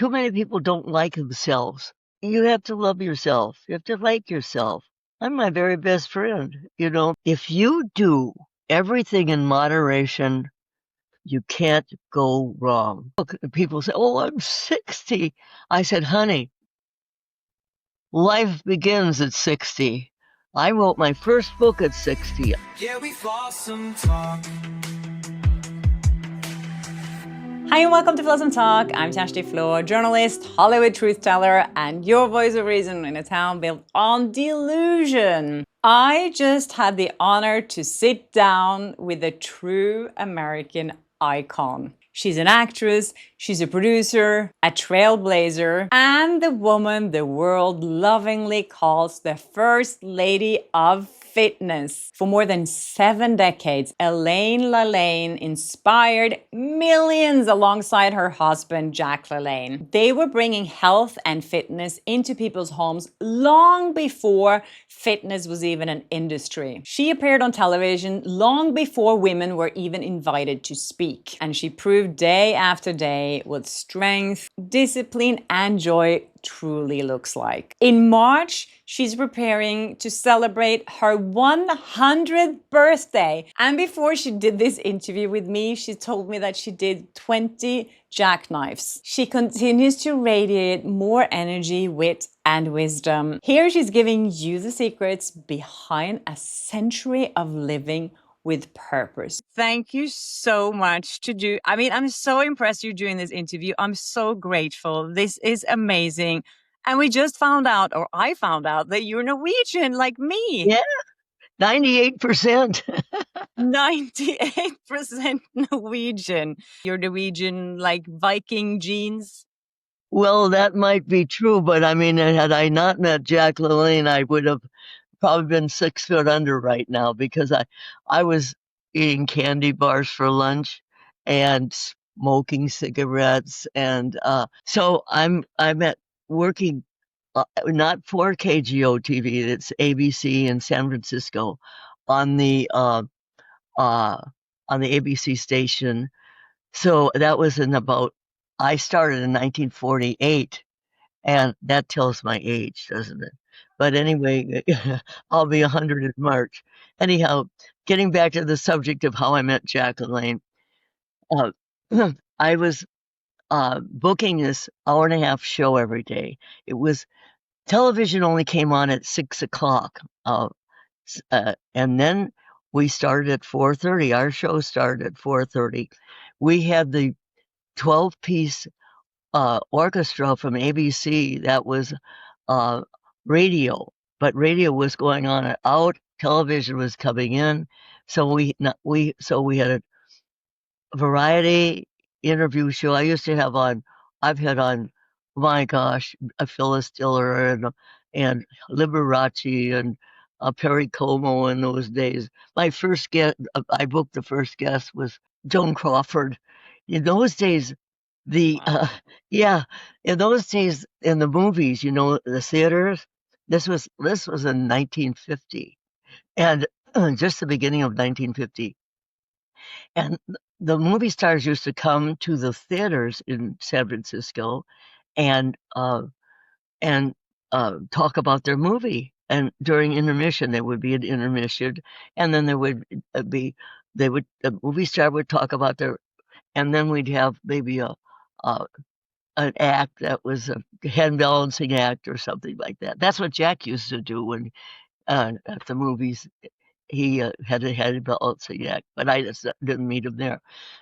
too many people don't like themselves. You have to love yourself. You have to like yourself. I'm my very best friend. If you do everything in moderation, you can't go wrong. Look, people say, "Oh, I'm 60." I said, "Honey, life begins at 60." I wrote my first book at 60. Yeah, we've lost some talk. Hi and welcome to Blossom Talk. I'm Tashti Floor, journalist, Hollywood truth teller, and your voice of reason in a town built on delusion. I just had the honor to sit down with a true American icon. She's an actress, she's a producer, a trailblazer, and the woman the world lovingly calls the First Lady of Fitness. For more than 7 decades, Elaine LaLanne inspired millions alongside her husband, Jack LaLanne. They were bringing health and fitness into people's homes long before fitness was even an industry. She appeared on television long before women were even invited to speak. And she proved day after day what strength, discipline, and joy truly looks like. In March, she's preparing to celebrate her 100th birthday. And before she did this interview with me, she told me that she did 20 JackKnives. She continues to radiate more energy, wit, and wisdom. Here she's giving you the secrets behind a century of living with purpose. Thank you so much I'm so impressed you're doing this interview. I'm so grateful. This is amazing. And we just found out, or I found out, that you're Norwegian like me. Yeah, 98%. 98% Norwegian. You're Norwegian like Viking genes. Well, that might be true, but I mean, had I not met Jack LaLanne, I would have probably been 6 foot under right now because I was eating candy bars for lunch and smoking cigarettes, and so I'm at working not for KGO TV, it's ABC in San Francisco on the uh, on the ABC station. So that was I started in 1948, and that tells my age, doesn't it? But anyway, I'll be 100 in March. Anyhow, getting back to the subject of how I met Jack LaLanne, uh, I was booking this hour and a half show every day. It was television only came on at 6 o'clock, and then we started at 4:30. Our show started at 4:30. We had the 12-piece orchestra from ABC that was radio, but radio was going on and out. Television was coming in, so we had a variety interview show. I've had on, my gosh, Phyllis Diller and Liberace and Perry Como in those days. My first guest, I booked the first guest was Joan Crawford. In those days, the yeah, in those days in the movies, the theaters. This was in 1950, and just the beginning of 1950. And the movie stars used to come to the theaters in San Francisco and talk about their movie. And during intermission, there would be an intermission, and then there would be the movie star would talk about their, and then we'd have maybe a an act that was a hand balancing act or something like that. That's what Jack used to do when at the movies. He had a hand balancing act, but I just didn't meet him there.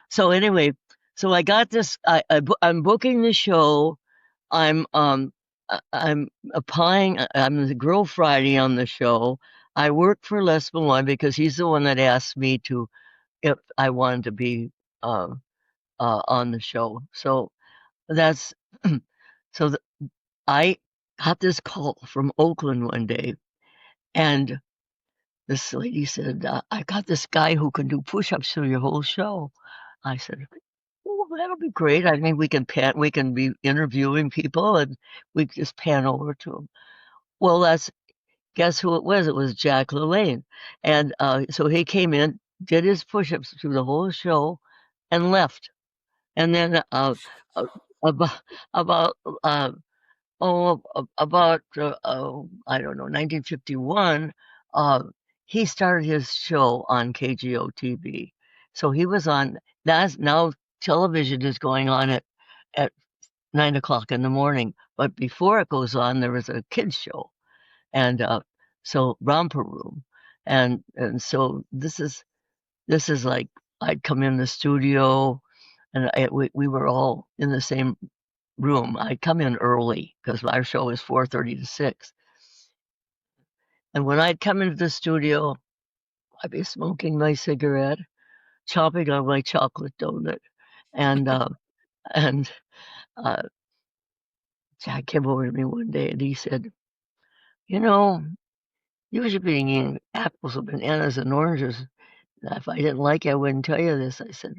So anyway, so I got this. I'm booking the show. I'm applying. I'm the Girl Friday on the show. I work for Les Malone because he's the one that asked me if I wanted to be on the show. So that's so I got this call from Oakland one day, and this lady said, "I got this guy who can do push-ups through your whole show." I said, "Oh, that'll be great. I mean, we can be interviewing people, and we just pan over to him." Well, guess who it was? It was Jack LaLanne, and so he came in, did his push-ups through the whole show, and left. And then about about uh, about I don't know 1951. Uh, he started his show on KGO TV, so he was on. That's now television is going on at 9 o'clock in the morning, but before it goes on, there was a kids show, and so Romper Room, and so this is like I'd come in the studio, and we were all in the same room. I'd come in early because our show was 4:30 to 6. And when I'd come into the studio, I'd be smoking my cigarette, chomping on my chocolate donut, and and uh, Jack came over to me one day and he said, "You know, you should be eating apples and bananas and oranges. If I didn't like it, I wouldn't tell you this." I said,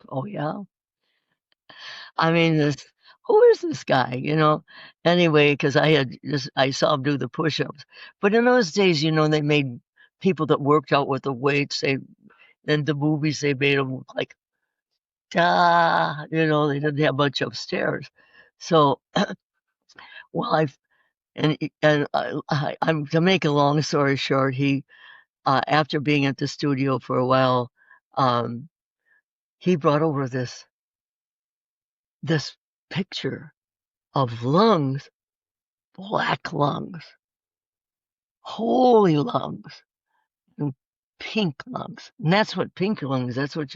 "Oh yeah." I mean, who is this guy? Anyway, because I saw him do the push-ups, but in those days, they made people that worked out with the weights. In the movies, they made them look like they didn't have much upstairs. So, well, I'm to make a long story short. He, after being at the studio for a while, um, he brought over this picture of lungs, black lungs, holy lungs, and pink lungs. And that's what pink lungs. That's what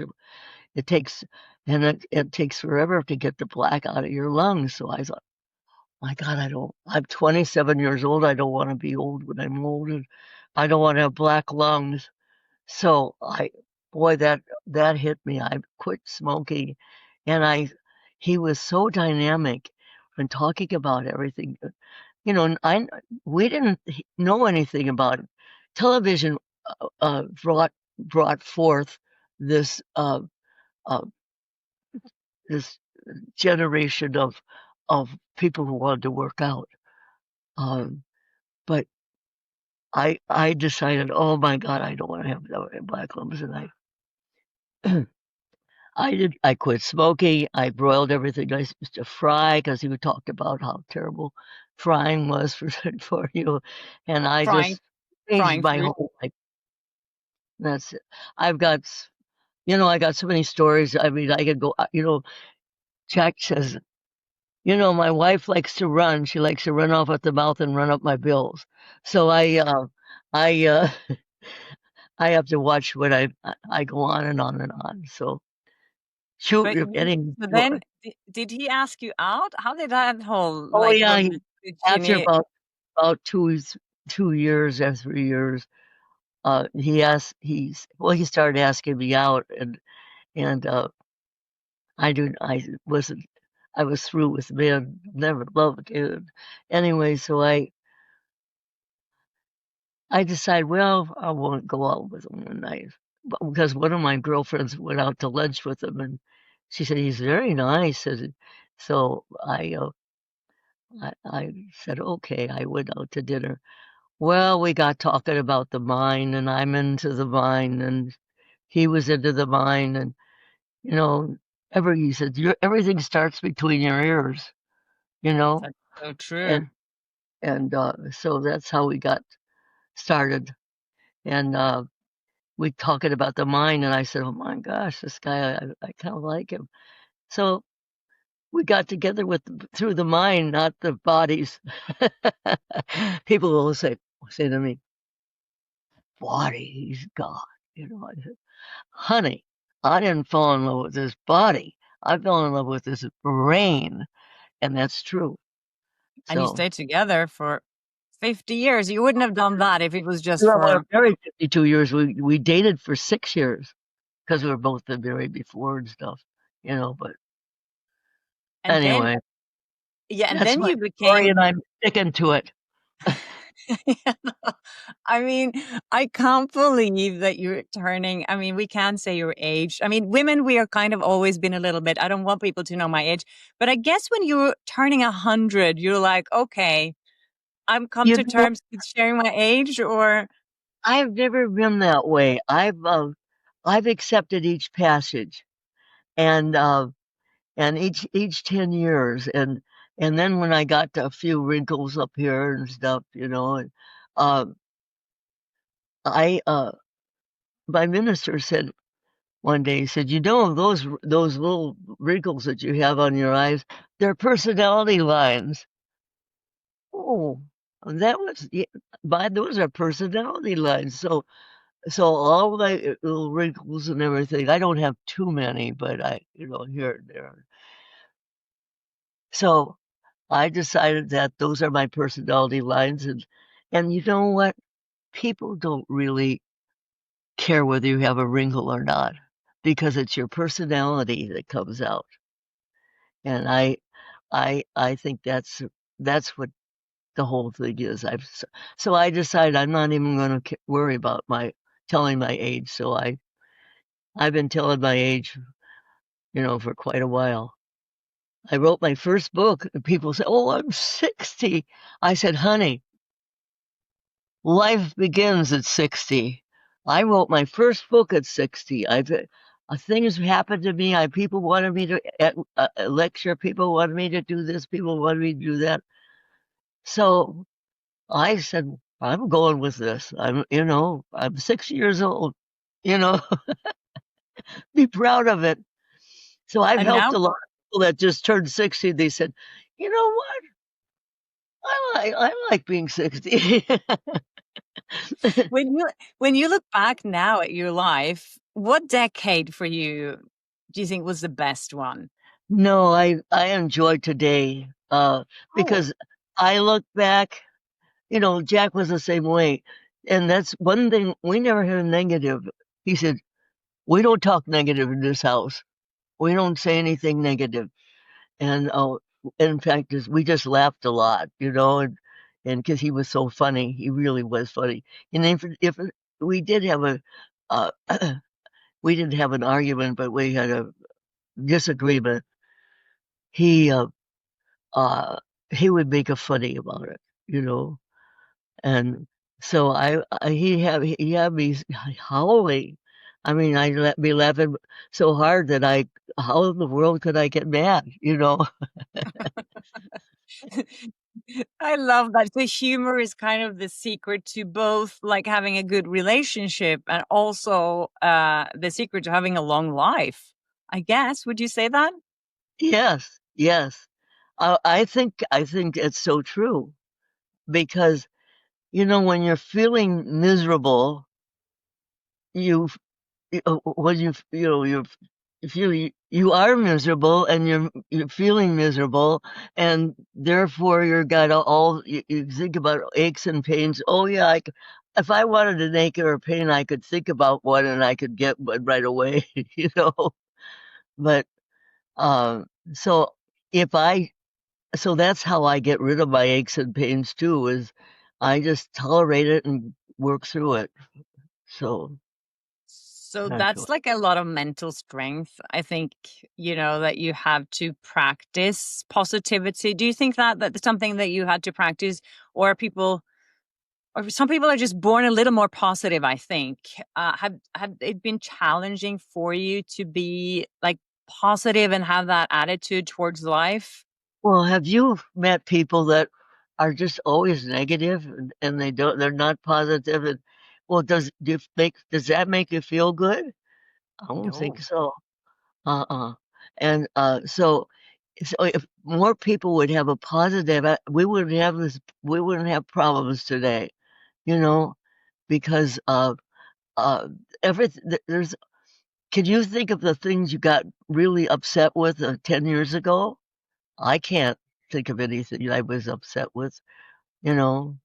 it takes, and it takes forever to get the black out of your lungs. So I thought, my God, I'm 27 years old. I don't want to be old when I'm old, and I don't want to have black lungs. So boy, that hit me. I quit smoking, and he was so dynamic when talking about everything. And we didn't know anything about it. Television brought forth this uh, uh, this generation of people who wanted to work out. Um, but I decided, oh my God, I don't want to have black lumps, and I quit smoking. I broiled everything I used to fry because he would talk about how terrible frying was for you, and I Frying, just changed frying my food. whole life. That's it. I've got I got so many stories. I mean, I could go. Jack says, my wife likes to run. She likes to run off at the mouth and run up my bills. So I, I have to watch what I go on and on and on. So shoot, But you're getting so then, short. did he ask you out? How did that whole Oh like yeah, after routine? about 2 years or 3 years, he started asking me out, and I was through with men, never love again. Anyway, so I decide, well, I won't go out with him one night. But because one of my girlfriends went out to lunch with him, and she said he's very nice. And so I said, okay. I went out to dinner. Well, we got talking about the mine, and I'm into the mine, and he was into the mine, and you know, he said, everything starts between your ears, you know, That's so true. and so that's how we got started, and we talking about the mine, and I said, oh my gosh, this guy, I kind of like him. So we got together through the mind, not the bodies. People will say to me, body, he's God. I said, honey, I didn't fall in love with his body. I fell in love with his brain, and that's true. And you So stayed together for 50 years. You wouldn't have done that if it was just we for. were married 52 years. We dated for 6 years because we were both been married before and stuff. But And then, anyway, yeah, and that's then my you story, became. and I'm sticking to it. I mean, I can't believe that you're turning. I mean, we can't say your age. I mean, women, we are kind of always been a little bit. I don't want people to know my age, but I guess when you're turning 100, you're like, okay, I'm come You to know, terms with sharing my age, or I've never been that way. I've accepted each passage, and each 10 years, and then when I got to a few wrinkles up here and stuff, and uh, I my minister said one day, he said, those little wrinkles that you have on your eyes, they're personality lines. Oh, that was yeah, those are personality lines. So all my little wrinkles and everything, I don't have too many, but here and there. So I decided that those are my personality lines, and you know what? People don't really care whether you have a wrinkle or not because it's your personality that comes out. And I think that's what the whole thing is. So I decided I'm not even going to worry about my telling my age. So I've been telling my age, for quite a while. I wrote my first book, and people say, "Oh, I'm 60." I said, "Honey, life begins at 60." I wrote my first book at 60. Things happened to me. People wanted me to lecture. People wanted me to do this. People wanted me to do that. So I said, I'm going with this. I'm 60 years old. You know, be proud of it. So I've And helped now a lot of people that just turned 60. They said, you know what? I like being 60. when you look back now at your life, what decade for you do you think was the best one? No, I enjoy today Oh, because I look back, Jack was the same way. And that's one thing we never had a negative. He said, we don't talk negative in this house. We don't say anything negative. And in fact, we just laughed a lot, and because he was so funny, he really was funny. And if we did have uh, we didn't have an argument, but we had a disagreement, he uh, uh, he would make a funny about it, and so he had me howling. I mean, I let me laughing so hard that how in the world could I get mad, I love that. So humor is kind of the secret to both like having a good relationship and also the secret to having a long life. I guess. Would you say that? Yes, yes. I think it's so true because when you're feeling miserable, you when you feel you are miserable and you're feeling miserable, and therefore you're got you think about aches and pains. Oh yeah, if I wanted an ache or a pain, I could think about one and I could get one right away, you know. But um, so if I so that's how I get rid of my aches and pains too, is I just tolerate it and work through it. So So that's that's what. like a lot of mental strength. I think, that you have to practice positivity. Do you think that that's something that you had to practice, or or some people are just born a little more positive, I think. Have it been challenging for you to be like positive and have that attitude towards life? Well, have you met people that are just always negative and they're not positive? And well, does that make you feel good? I don't think No. so. Uh-uh. And so if more people would have a positive, we wouldn't have problems today, you know, because uh everything there's can you think of the things you got really upset with 10 years ago? I can't think of anything I was upset with, you know.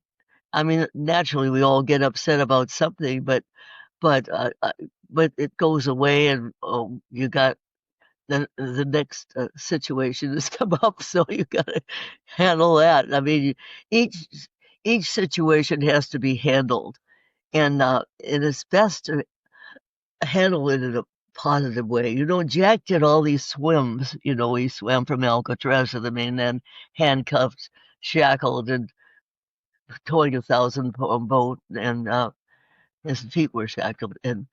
I mean, naturally we all get upset about something, but but it goes away, and you got the next situation has come up, so you got to handle that. I mean, each each situation has to be handled, and it's best to handle it in a positive way. Jack did all these swims. He swam from Alcatraz to the mainland, handcuffed, shackled, and towing a 1,000-pound boat, and his feet were shackled. And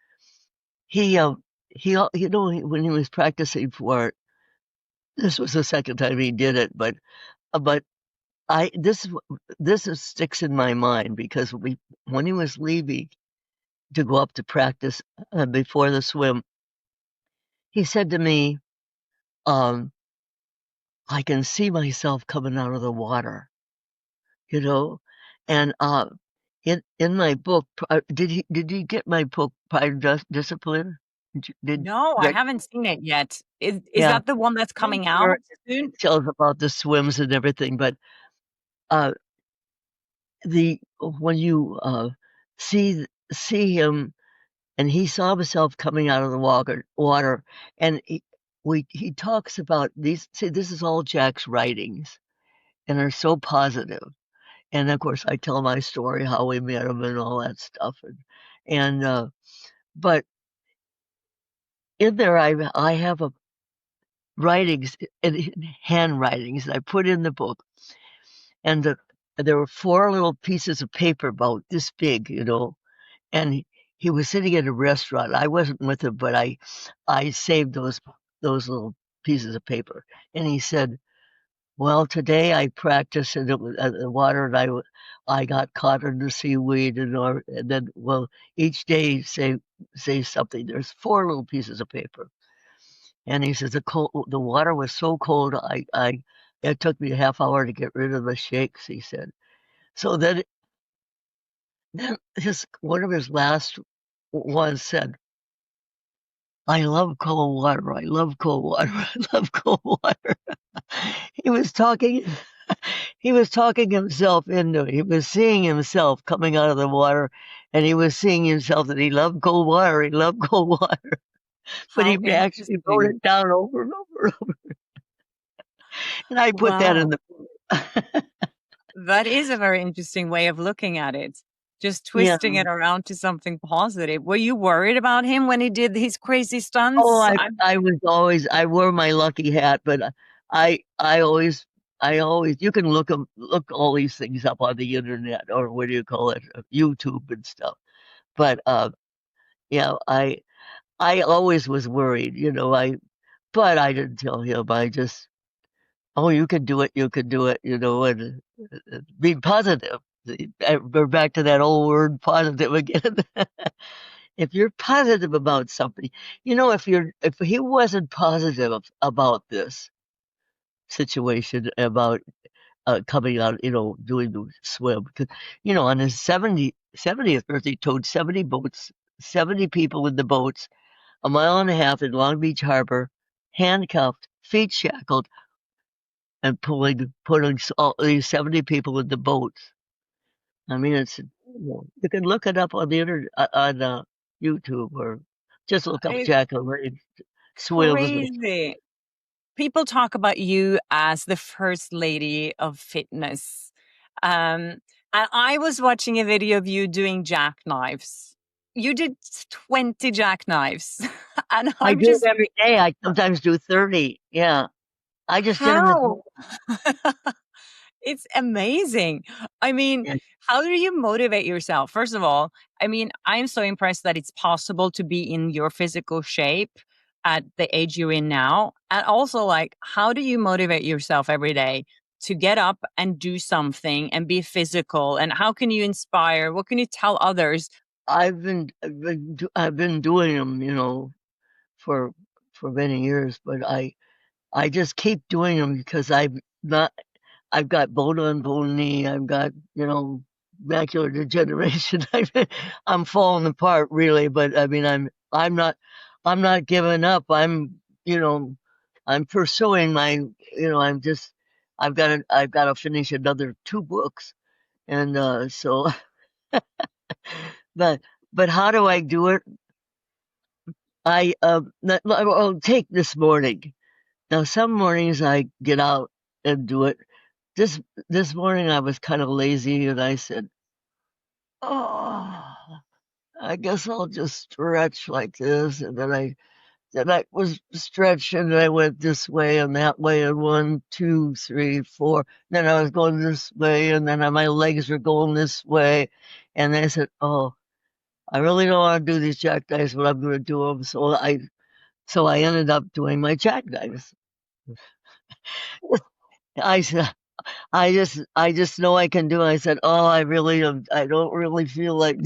he when he was practicing for it, this was the second time he did it, but I this sticks in my mind because when he was leaving to go up to practice before the swim, he said to me, um, "I can see myself coming out of the water," you know, and in my book, did he get my book Pride Discipline? Did No, I Jack? haven't seen it yet. Is Yeah, that the one that's in coming out there soon? it tells about the swims and everything, but uh, the when you see him and he saw himself coming out of the water and he talks about these. See, this is all Jack's writings and they're so positive. And of course, I tell my story how we met him and all that stuff. And but in there, I have a writings and handwritings that I put in the book, and there were four little pieces of paper about this big, and he was sitting at a restaurant. I wasn't with him, but I saved those little pieces of paper. And he said, "Well, today I practiced in the water, and I got caught in the seaweed, and then each day say something." There's four little pieces of paper, and he says the water was so cold. I it took me a half hour to get rid of the shakes. He said. So then his one of his last ones said, "I love cold water. I love cold water. I love cold water." He was talking he was talking himself into it. He was seeing himself coming out of the water and he was seeing himself that he loved cold water. He loved cold water. But he How actually wrote interesting. it down over and over and over. And I put that in Wow. the book. That is a very interesting way of looking at it. Just Yeah. twisting it around to something positive. Were you worried about him when he did his crazy Oh, stunts? I was always I wore my lucky hat, but I I always you can look all these things up on the internet or what do you call it, YouTube and stuff. But yeah, I always was worried, but I didn't tell him. I just, "Oh, you can do it," and be positive. We're back to that old word positive again. If you're positive about something, if he wasn't positive about this situation, about coming out, doing the swim, because, on his 70th birthday, he towed 70 boats, 70 people in the boats, a mile and a half in Long Beach Harbor, handcuffed, feet shackled, and putting all these 70 people in the boats. I mean, you can look it up on the internet, on YouTube, or just look up It's Jack LaLanne swims. crazy. People talk about you as the first lady of fitness. And I was watching a video of you doing jackknives. You did 20 jackknives. And I I'm do it just, every day. I sometimes do 30. Yeah, I just did them this how? morning. It's amazing. I mean, Yeah, how do you motivate yourself? First of all, I mean, I'm so impressed that it's possible to be in your physical shape at the age you're in now. And also, like, how do you motivate yourself every day to get up and do something and be physical? And how can you inspire? What can you tell others? I've been doing them, for many years, but I just keep doing them because not I've got bone on bone knee. I've got, macular degeneration. I'm falling apart really, but I mean, I'm not giving up. You know, I'm pursuing I'm just, I've got to finish another two books. And, so, but, but how do I do it? I'll take this morning. Now, some mornings I get out and do it. This this morning I was kind of lazy and I said, "Oh, I guess I'll just stretch like this." And then I was stretching and I went this way and that way and one, two, three, four. Then I was going this way and then my legs were going this way. And I said, "Oh, I really don't want to do these jackknives, but I'm going to do them." So So I ended up doing my JackKnives. I said, I just know I can do it. I said, oh, I don't really feel like,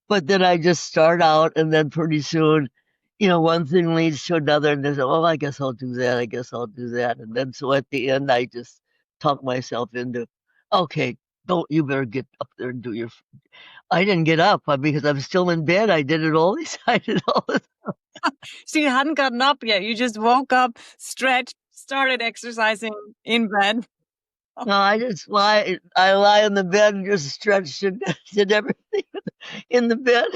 but then I just start out and then pretty soon, one thing leads to another and then, oh, I guess I'll do that. I guess I'll do that. And then so at the end, I just talk myself into, okay, you better get up there and do I didn't get up because I'm still in bed. I did it all these, I did all this. So you hadn't gotten up yet. You just woke up, stretched, started exercising in bed. No, I lie in the bed and just stretched and did everything in the bed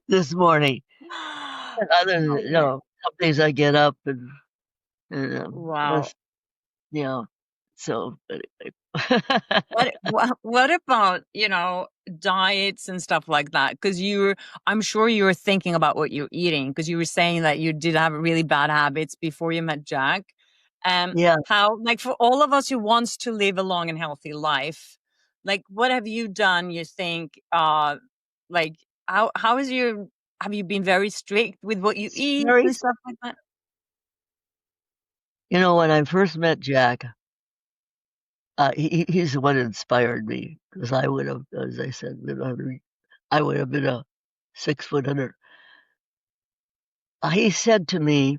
this morning. And other than, Okay. some days I get up and Wow. so anyway. What about, diets and stuff like that? Because I'm sure you were thinking about what you're eating because you were saying that you did have really bad habits before you met Jack. Yeah, How, like, for all of us who wants to live a long and healthy life, like, what have you done? You think, like, how is your have you been very strict with what you eat very. and stuff like that? When I first met Jack, he's the one that inspired me because I would have, as I said, I would have been a 6 foot under. He said to me,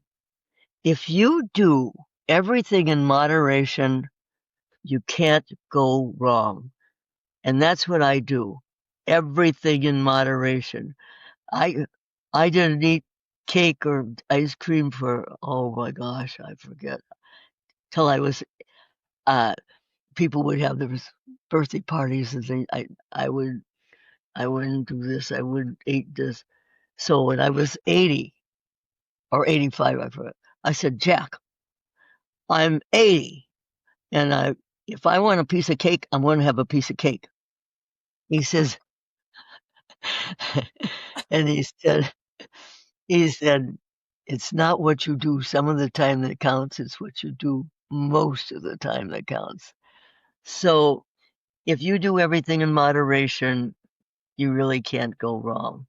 if you do everything in moderation, you can't go wrong. And that's what I do. Everything in moderation. I I didn't eat cake or ice cream for, oh my gosh, I forget. Till I was uh people would have their birthday parties and I wouldn't do this, I wouldn't eat this. So when I was 80 or 85, I forget, I said, Jack, I'm 80 and if I want a piece of cake, I'm going to have a piece of cake. He says, and he said, it's not what you do some of the time that counts, it's what you do most of the time that counts. So if you do everything in moderation, you really can't go wrong.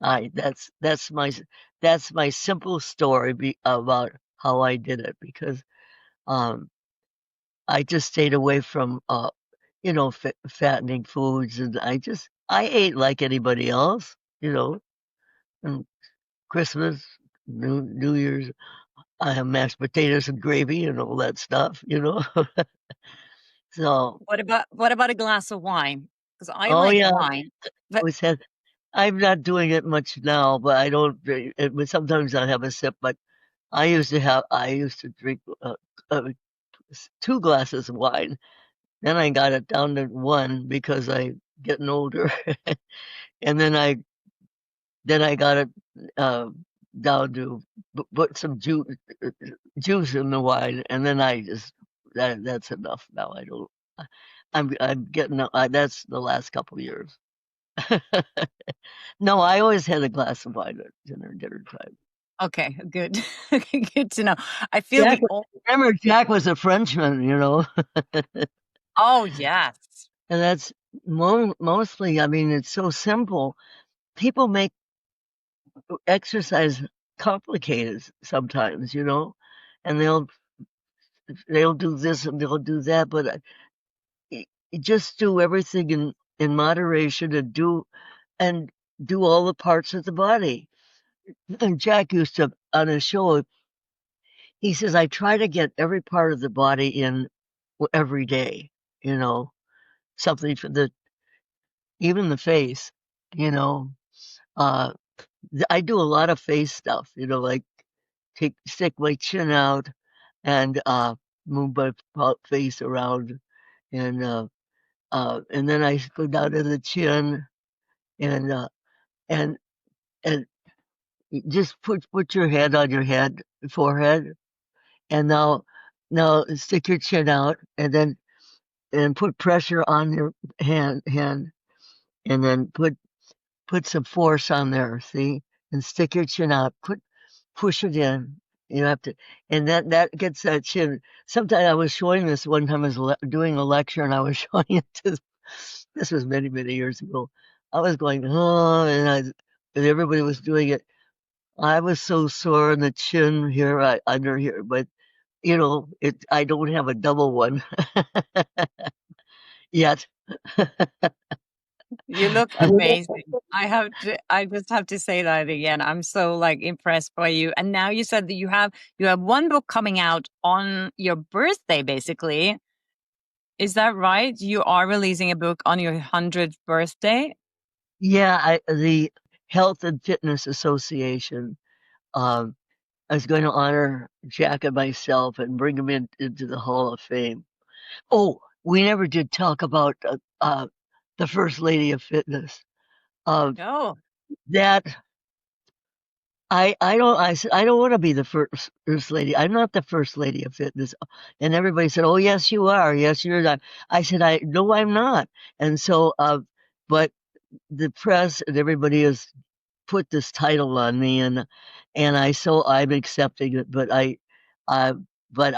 I that's my simple story about how I did it because um I just stayed away from fattening foods and I ate like anybody else, and Christmas, New Year's, I have mashed potatoes and gravy and all that stuff. So, What about a glass of wine? Because I oh like yeah, wine, but always had. I'm not doing it much now, but I don't. But sometimes I have a sip. But I used to drink uh, 2 glasses of wine. Then I got it down to one because I getting older, and then I got it uh, down to put some juice in the wine, and then I just that's enough now. I don't. I'm getting that's the last couple years. No, I always had a glass of wine at dinner time. okay, good. Good to know. I feel Jack, the o remember Jack was a Frenchman, Oh, yes. and that's mostly. I mean, it's so simple. People make exercise complicated sometimes, and they'll do this and they'll do that, but you just do everything in moderation and do all the parts of the body. And Jack used to on his show. He says, I try to get every part of the body in every day, you know, something for even the face, you know. Uh, I do a lot of face stuff, like stick my chin out and move my face around and and then I go down to the chin and and and just put your hand on your forehead, and now stick your chin out and put pressure on your hand, and then put some force on there, see, and stick your chin out. Push it in. You have to, and that gets that chin. Sometimes I was showing this one time. I was doing a lecture, and I was showing it to. This was many years ago. I was going, oh, and everybody was doing it. I was so sore in the chin here, under here, but I don't have a double one yet. You look amazing. I just have to say that again. I'm so like impressed by you. And now you said that you have one book coming out on your birthday, basically. Is that right? You are releasing a book on your 100th birthday? Yeah, the Health and Fitness Association. Um, I was going to honor Jack and myself and bring him into the Hall of Fame. Oh, we never did talk about the First Lady of Fitness. Uh, No. that I don't want to be the first lady. I'm not the first lady of fitness. And everybody said, "Oh, yes, you are. Yes, you're not." I said, "I no, I'm not." And so, but the press and everybody has put this title on me, and I'm accepting it. Uh, but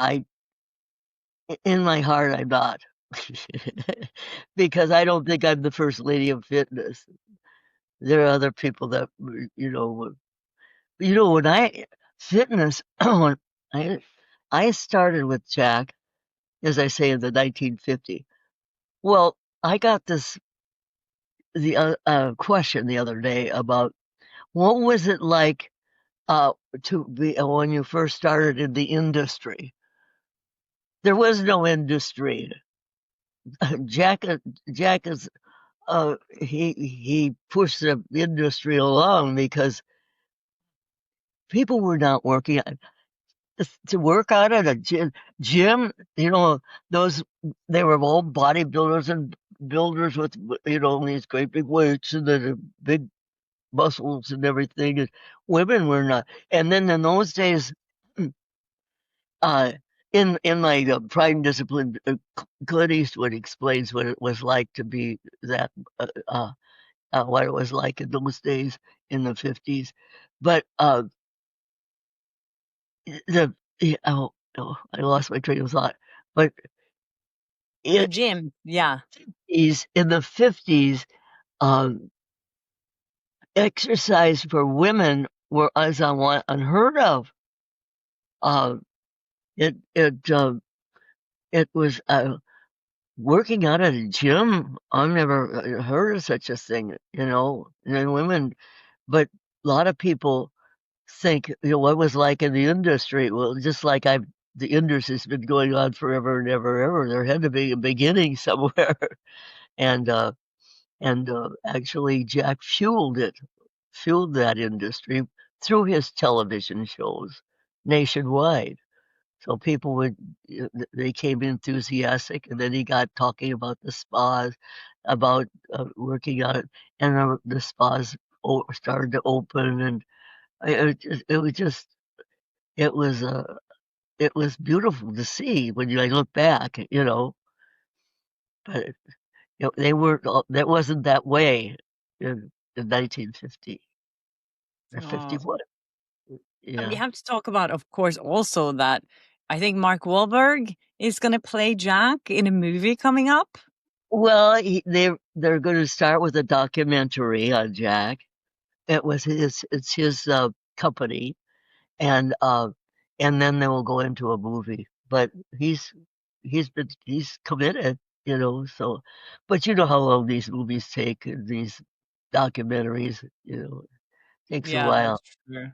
in my heart, I'm not. Because I don't think I'm the first lady of fitness. There are other people that when I fitness when I I started with Jack, as I say, in the 1950. Well, I got the question the other day about what was it like to be when you first started in the industry. There was no industry. Jack Jack is he pushed the industry along because people were not working. To work out at a gym, those they were all bodybuilders and builders with these great big weights and the big muscles and everything. And women were not. And then in those days, uh, in my Pride and Discipline, Clint Eastwood explains what it was like to be that what it was like in those days in the 50s. But the I lost my train of thought. But The it gym. Yeah. is in the 50s, um, exercise for women were as unheard of. Uh, it was working out at a gym. I've never heard of such a thing, And then women, but a lot of people think, what it was like in the industry. Well, just like the industry's been going on forever and ever, ever. There had to be a beginning somewhere, and actually, Jack fueled that industry through his television shows nationwide. So people they came enthusiastic, and then he got talking about the spas, about working out, and the spas started to open, and it was just, it was, it was beautiful to see when I look back, but they weren't, that wasn't that way in 1950 or Oh. 51. And we Yeah. have to talk about, of course, also that I think Mark Wahlberg is going to play Jack in a movie coming up. Well, they're going to start with a documentary on Jack. It's his company, and uh, and then they will go into a movie. But he's committed, So, but you know how long these movies take, these documentaries, takes a Yeah, while. that's true.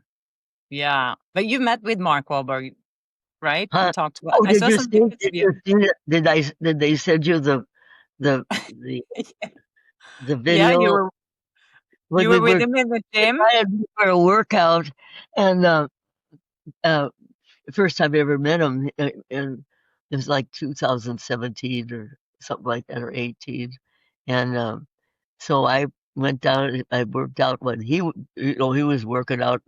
Yeah. But you met with Mark Wahlberg, right? Huh? And talked about, Oh, I saw some snippets did of you. you see it? Did they send you the the the Yeah, you video were when you we were with were him in the gym. trying for a workout, and uh, first time I ever met him, and it was like 2017 or something like that, or 18, and so I went down. I worked out when he was working out.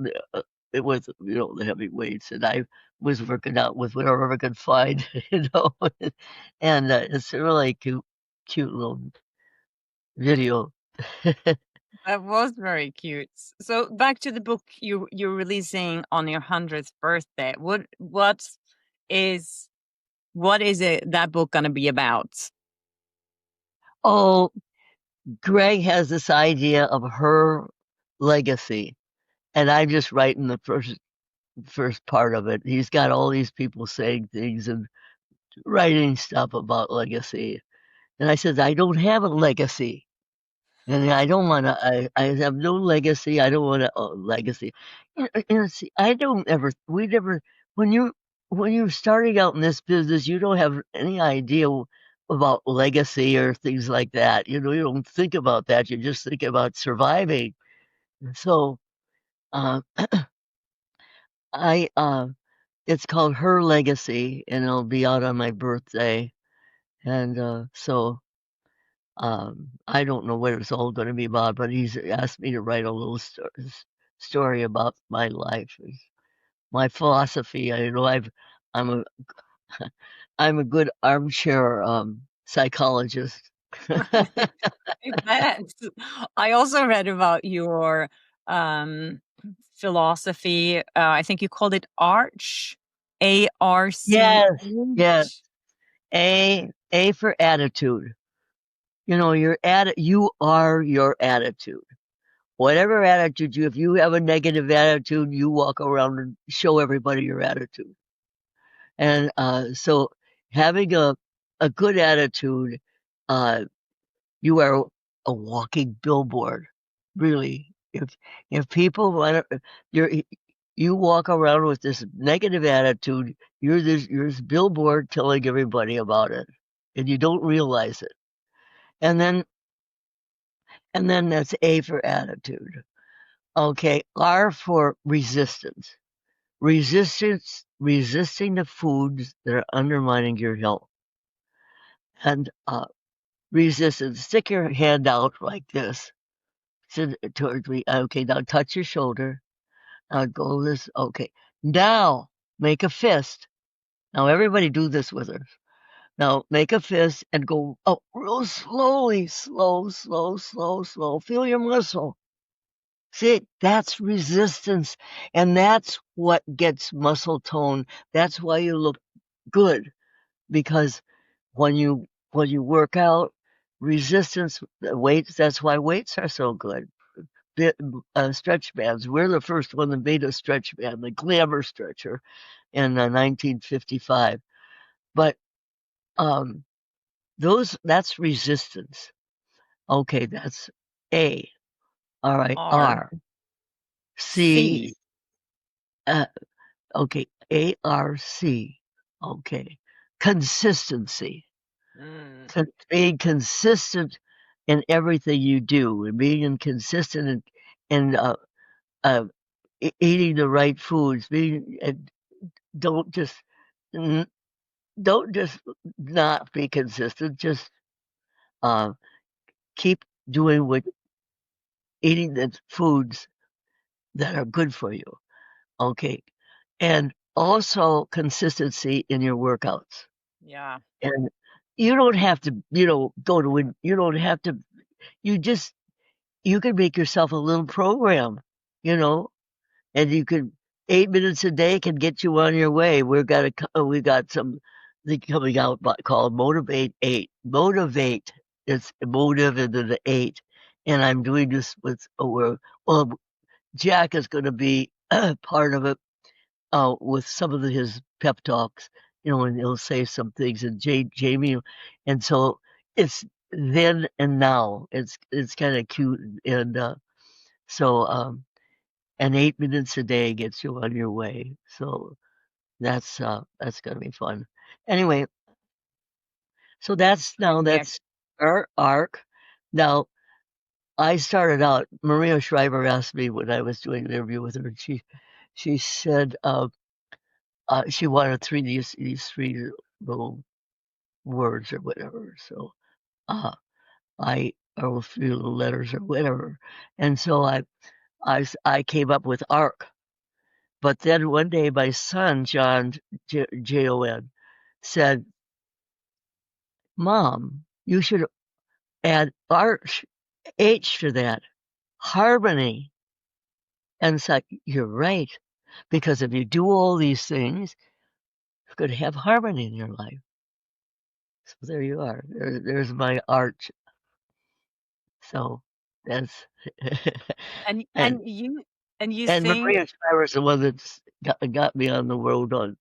It was the heavy weights, and I was working out with whatever I could find, and it's a really cute little video. That was very cute. So back to the book you're releasing on your 100th birthday. Is what is it that book gonna be about? Oh, Greg has this idea of her legacy, and I'm just writing the first part of it. He's got all these people saying things and writing stuff about legacy. And I said, I don't have a legacy. And I don't want to, I have no legacy. I don't want a legacy. See, I don't ever, we never, when you, when you're starting out in this business, you don't have any idea about legacy or things like that. You know, you don't think about that. You just think about surviving. So, uh, I, it's called Her Legacy, and it'll be out on my birthday. And so I don't know what it's all going to be about, but he's asked me to write a little story about my life, my philosophy. I know I'm a I'm a good armchair psychologist. I bet. I also read about your um, philosophy. I think you called it ARCH, Yes, yes. ARCH. A for attitude. You know, you are your attitude. Whatever attitude if you have a negative attitude, you walk around and show everybody your attitude. And so having a good attitude, uh, you are a walking billboard, really. If people want to, you walk around with this negative attitude, you're this billboard telling everybody about it, and you don't realize it. And then that's A for attitude. Okay, R for resistance. Resisting the foods that are undermining your health. And resistance, stick your hand out like this towards me. Okay, now touch your shoulder. Now go this. Okay, now make a fist. Now everybody do this with us. Now make a fist and go real slowly, slow. Feel your muscle. See, that's resistance, and that's what gets muscle tone. That's why you look good, because when you work out, resistance weights. That's why weights are so good. Stretch bands. We're the first one that made a stretch band, the Glamour Stretcher, in 1955. But um, that's resistance. Okay, that's A. All right, R, R. C. C. Uh, Okay, ARC. Okay. Consistency. Mm, Being consistent in everything you do and being consistent in uh, eating the right foods. Don't just n- don't just not be consistent. Just uh, keep doing what eating the foods that are good for you. Okay, and also consistency in your workouts. yeah. And you don't have to, go to win. You don't have to, you just, you can make yourself a little program, you know, and you can, 8 minutes a day can get you on your way. We got some thing coming out called Motivate 8. Motivate, it's motive and then the 8. And I'm doing this with, well, Jack is going to be part of it with some of his pep talks, and he'll say some things, and Jamie, and so it's then and now. It's kind of cute, and so and 8 minutes a day gets you on your way. So that's gonna be fun. Anyway, so Yeah. that's our arc. Now I started out. Maria Shriver asked me when I was doing an interview with her, and she said. She wanted these three little words or whatever. So uh, or three little letters or whatever. And so I came up with ARC. But then one day my son, John, Jon, said, Mom, you should add arch, H to that, harmony. And it's like, you're right. Because if you do all these things, you're going to have harmony in your life. So there you are. There's my arch. So that's And and you And you And think, Maria Shriver's the one that's got me on the road on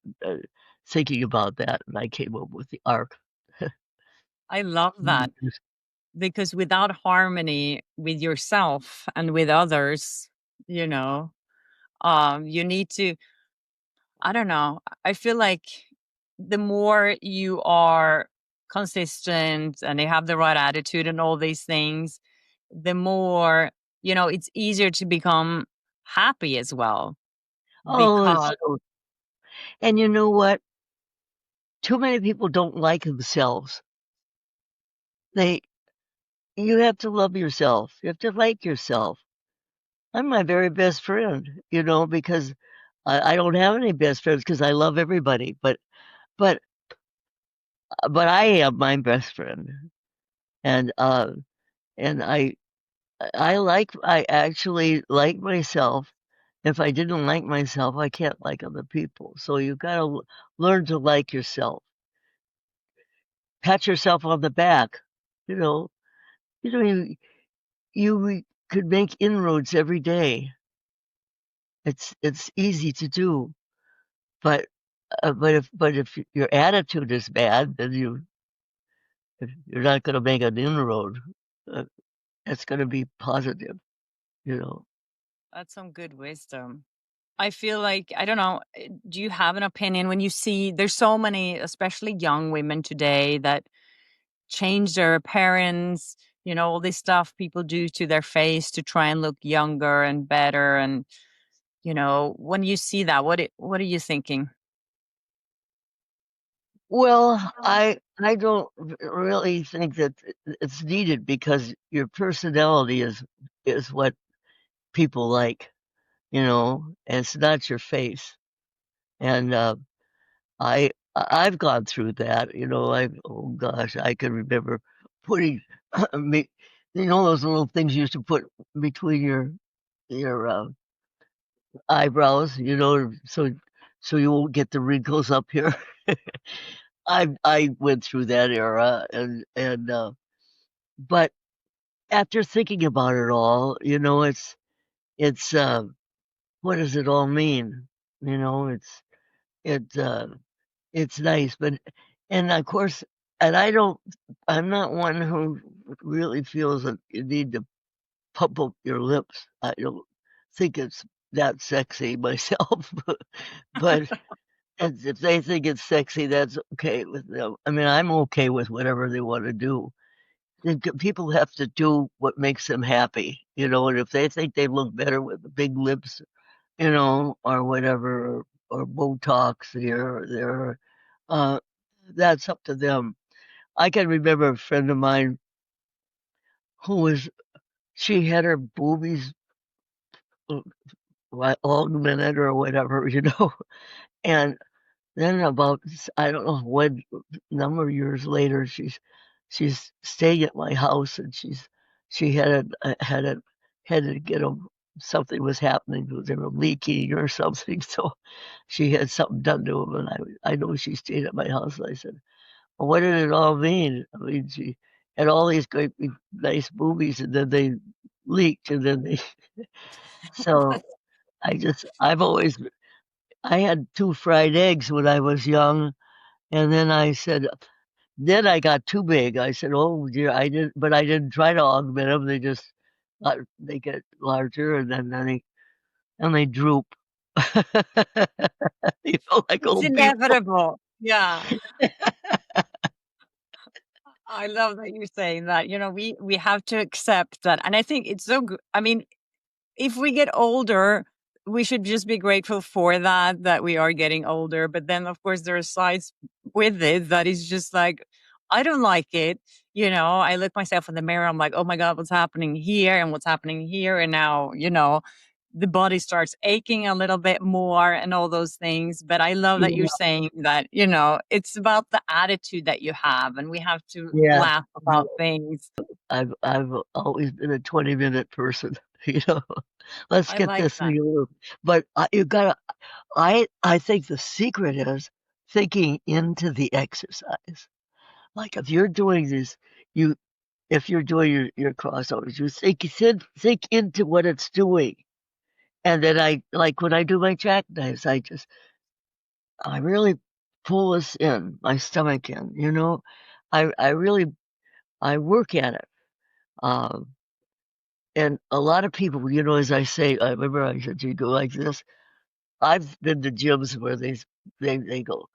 thinking about that, and I came up with the arc. I love that, because without harmony with yourself and with others, you know, you need to, I don't know, I feel like the more you are consistent and you have the right attitude and all these things, the more, it's easier to become happy as well. Oh, it's Because so, and you know what? Too many people don't like themselves. They You have to love yourself. You have to like yourself. I'm my very best friend, because I don't have any best friends because I love everybody, but but I am my best friend, and and I actually like myself. If I didn't like myself, I can't like other people. So you got to learn to like yourself. Pat yourself on the back. You know, you could make inroads every day. It's easy to do, but but if your attitude is bad, then you're not going to make an inroad. Uh, it's going to be positive, you know. that's some good wisdom. I feel like, I don't know, do you have an opinion when you see there's so many, especially young women today, that change their appearance, all this stuff people do to their face to try and look younger and better. And, when you see that, what are you thinking? Well, I don't really think that it's needed because your personality is what people like, and it's not your face. And I've gone through that, I oh gosh, I can remember putting me, those little things you used to put between your eyebrows, so you won't get the wrinkles up here. I went through that era, and but after thinking about it all, it's what does it all mean? You know, it it's nice, but and of course, and I'm not one who really feels that you need to pump up your lips. I don't think it's that sexy myself, but if they think it's sexy, that's okay with them. I mean, I'm okay with whatever they want to do. People have to do what makes them happy, and if they think they look better with the big lips, or whatever, or Botox here or there, uh, that's up to them. I can remember a friend of mine who she had her boobies augmented or whatever, and then about, I don't know what number of years later, she's staying at my house, and she had to get them. Something was happening. They were leaking or something, so she had something done to them. And I know she stayed at my house. And I said, well, what did it all mean? I mean, she had all these great big nice boobies, and then they leaked, and then they. So I've always I had two fried eggs when I was young, and then I got too big. I said, "Oh dear, I didn't try to augment them. They just they get larger, and then they droop. You feel like It's old people." inevitable. Yeah. I love that you're saying that. We have to accept that. And I think it's so good. I mean, if we get older, we should just be grateful for that we are getting older. But then, of course, there are sides with it that is just like, I don't like it. I look myself in the mirror. I'm like, oh my God, what's happening here and what's happening here? And now, the body starts aching a little bit more and all those things. But I love that you're Yeah, saying that, it's about the attitude that you have, and we have to yeah. laugh about things. I've always been a 20-minute person. You know, let's I get like this that. thing over. But you gotta. I think the secret is thinking into the exercise. Like if you're doing this, you if you're doing your crossovers, you think into what it's doing, And then like when I do my jackknives, I really pull this in, my stomach in, you know. I really I work at it. Um, and a lot of people, you know, as I say, I remember I said you go like this. I've been to gyms where they go,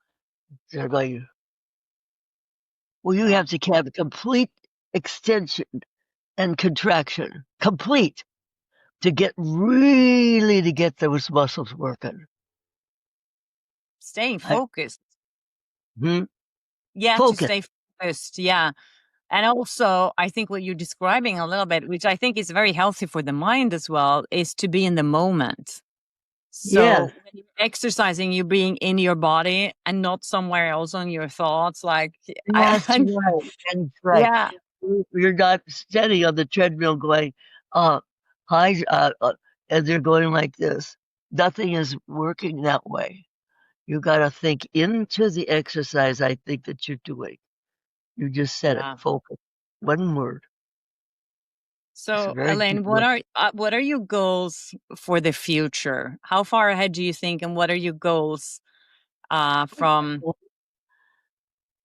they're going, well, you Yeah. have to have a complete extension and contraction, complete, to get really to get those muscles working. Staying I, focused. hmm, Yeah, to focus. stay focused. Yeah. And also, I think what you're describing a little bit, which I think is very healthy for the mind as well, is to be in the moment. Yes, So when you're exercising, you're being in your body and not somewhere else on your thoughts. Like, that's and right. That's right. yeah, You're not steady on the treadmill going, uh, high, and they're going like this. Nothing is working that way. You got to think into the exercise I think that you're doing. You just said it. yeah. Focus. One word. It's a So, very deep Elaine, word. what are your goals for the future? How far ahead do you think, and what are your goals from?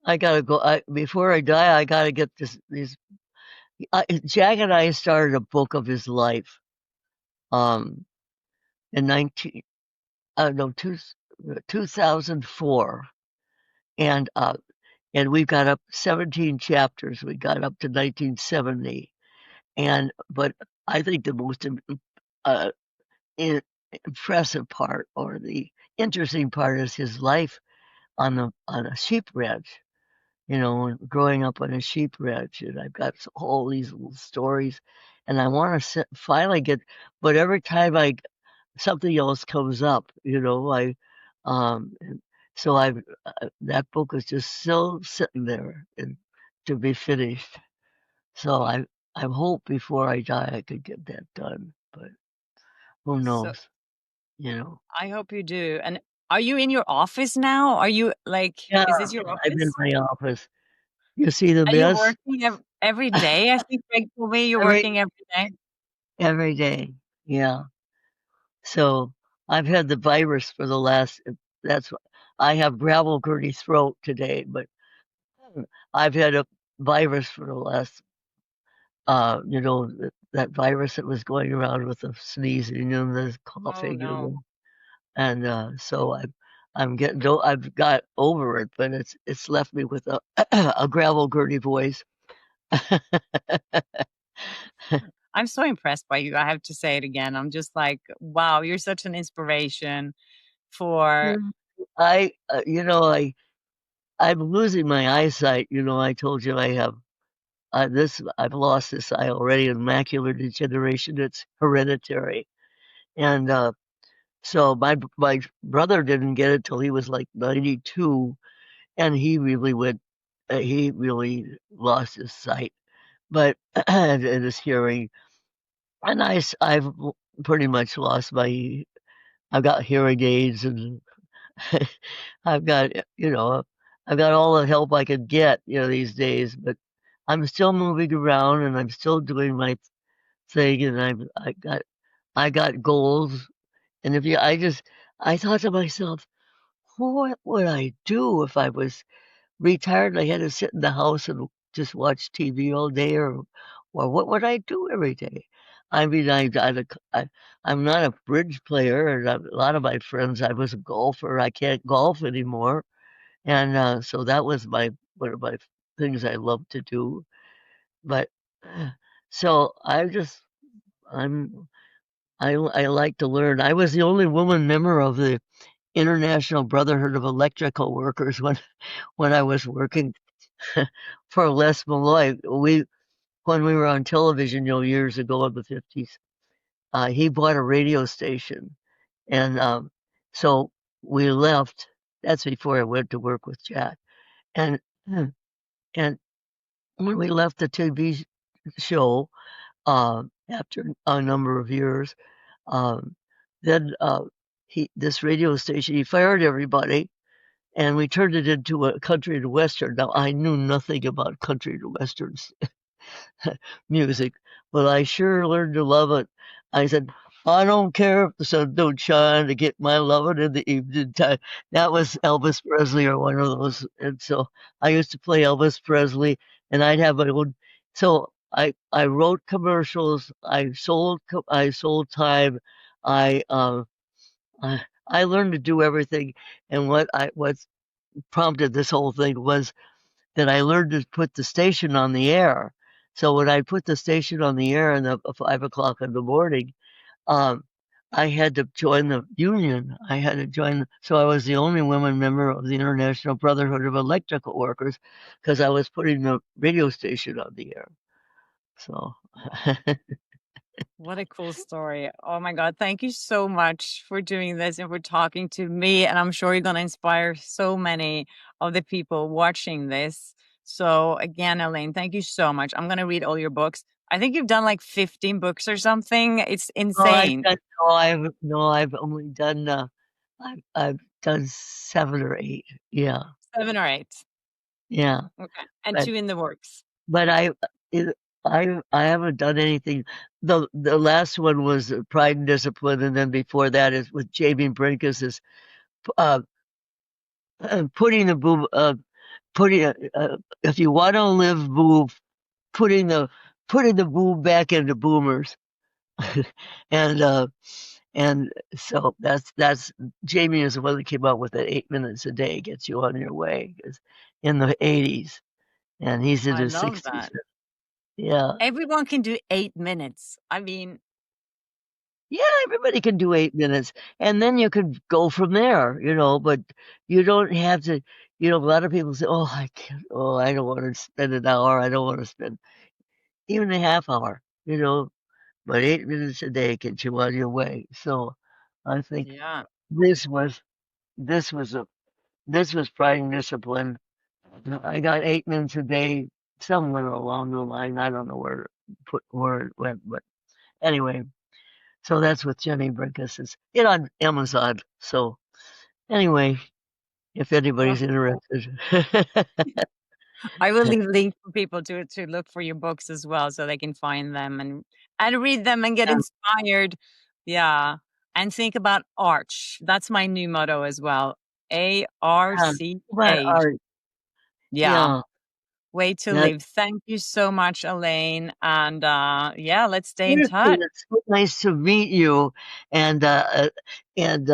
I gotta go. Before I die, I gotta get this. These. Jack and I started a book of his life. Um, in 19. No, 2004, and we've got up 17 chapters. We got up to 1970, but I think the most uh, in, impressive part or the interesting part is his life on a sheep ranch. You know, growing up on a sheep ranch, and I've got all these little stories, and I want to finally get. But every time something else comes up, you know, and so that book is just still sitting there and to be finished. So I hope before I die I could get that done, but who So, knows, you know. I hope you do. And are you in your office now? Are you like, Yeah, is this your I'm in office? my office. You see the Are you mess working every day? I think Greg told me you're every working every day. every day. Yeah. So I've had the virus for the last. That's I have gravel gritty throat today, but I've had a virus for the last. You know that virus that was going around with the sneezing and the Oh coughing, you no. know. And so I'm getting. I've got over it, but it's left me with a a gravel gritty voice. I'm so impressed by you. I have to say it again. I'm just like, wow, you're such an inspiration for. Mm. You know, I'm losing my eyesight. You know, I told you I have this. I've lost this eye already in macular degeneration. It's hereditary, and so my brother didn't get it till he was like 92, and he really went. He really lost his sight, but and his hearing. And I've pretty much lost my. I've got hearing aids and I've got, you know, I've got all the help I could get, you know, these days, but I'm still moving around and I'm still doing my thing and I got goals. And if you I thought to myself, what would I do if I was retired and I had to sit in the house and just watch TV all day or what would I do every day? I mean, I'm not a bridge player, and a lot of my friends, I was a golfer. I can't golf anymore. And, so that was one of my things I love to do, but, so I'm I like to learn. I was the only woman member of the International Brotherhood of Electrical Workers when I was working for Les Malloy. When we were on television, you know, years ago in the 50s, he bought a radio station, and, so we left. That's before I went to work with Jack, and and when we left the TV show, after a number of years, um, then this radio station he fired everybody, and we turned it into a country and western. Now I knew nothing about country and westerns music, but I sure learned to love it. I said, I don't care if the sun don't shine to get my lovin' in the evening time. That was Elvis Presley or one of those. And so I used to play Elvis Presley, and I'd have my own. So I wrote commercials. I sold time. I I learned to do everything. And what prompted this whole thing was that I learned to put the station on the air. So when I put the station on the air in the 5 o'clock in the morning, um, I had to join the union. I had to join, so I was the only woman member of the International Brotherhood of Electrical Workers because I was putting the radio station on the air. So, What a cool story. Oh my God. Thank you so much for doing this and for talking to me. And I'm sure you're going to inspire so many of the people watching this. So, again, Elaine, thank you so much. I'm going to read all your books. I think you've done like 15 books or something. It's no, insane. I've only done, I've done 7 or 8. Yeah, 7 or 8. yeah, Okay. And but 2 in the works. but it, I haven't done anything. The last one was Pride and Discipline, and then before that is with Jamie Brinkus is uh, putting the boom, if you want to live, move, putting the putting the boom back into boomers, and and so that's Jamie is the one that came up with that 8 minutes a day gets you on your way 'cause in the 80s, and he's in I his love 60s. that. Yeah. Everyone can do 8 minutes. I mean, Yeah, everybody can do 8 minutes, and then you could go from there, but you don't have to, a lot of people say, "Oh, I can't. Oh, I don't want to spend an hour. I don't want to spend even a half hour, but 8 minutes a day gets you on your way." So I think yeah. this was this was a this was Pride and Discipline. I got 8 minutes a day somewhere along the line. I don't know where it went, but anyway. So that's with Jenny Brinkus. It's on Amazon. So anyway, if anybody's interested. I will leave links for people to look for your books as well so they can find them and read them and get Yeah, inspired. Yeah. And think about arch. That's my new motto as well. yeah. But ARCH. art, Yeah. yeah. Way to That live. Thank you so much, Elaine. And yeah, let's stay in seriously, touch. it's so nice to meet you. And and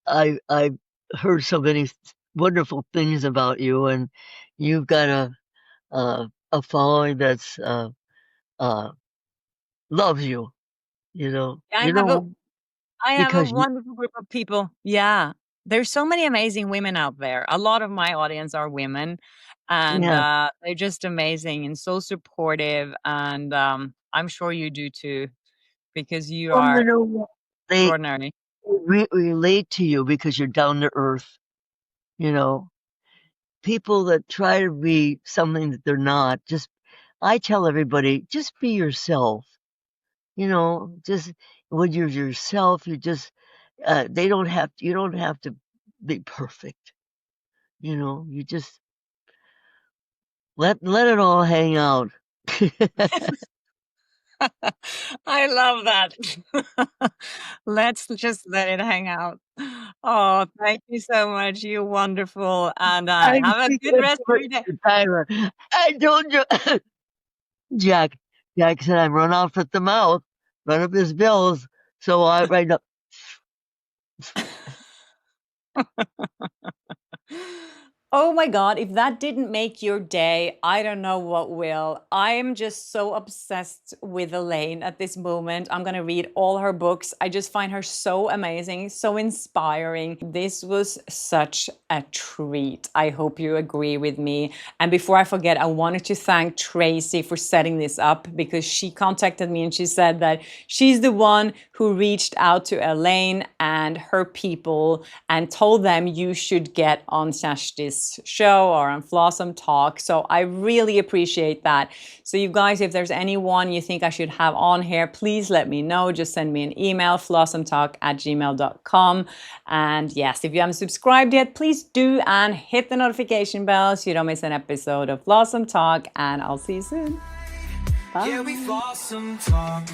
I've heard so many wonderful things about you, and you've got a following that's uh loves you. You know, I you have a know I have a because you, wonderful group of people. Yeah. There's so many amazing women out there. A lot of my audience are women, and yeah. they're just amazing and so supportive. And I'm sure you do too, because you Well, are they extraordinary. relate to you because you're down to earth. You know, people that try to be something that they're not, I tell everybody, just be yourself. Just when you're yourself, you don't have to be perfect. You just let it all hang out. I love that. Let's just let it hang out. Oh, thank you so much. You're wonderful. And I have a think good that's rest too of much your day. of your time. I told you, Jack. Jack said I run off at the mouth, run up his bills. So I right now. Oh my God, if that didn't make your day, I don't know what will. I am just so obsessed with Elaine at this moment. I'm going to read all her books. I just find her so amazing, so inspiring. This was such a treat. I hope you agree with me. And before I forget, I wanted to thank Tracy for setting this up because she contacted me and she said that she's the one who reached out to Elaine and her people and told them you should get on Shashti's show or on Flossom Talk. So I really appreciate that. So you guys, if there's anyone you think I should have on here, please let me know. Just send me an email, flossomtalk@gmail.com. And yes, if you haven't subscribed yet, please do and hit the notification bell so you don't miss an episode of Flossom Talk. And I'll see you soon. Bye. Yeah, we flossom talk.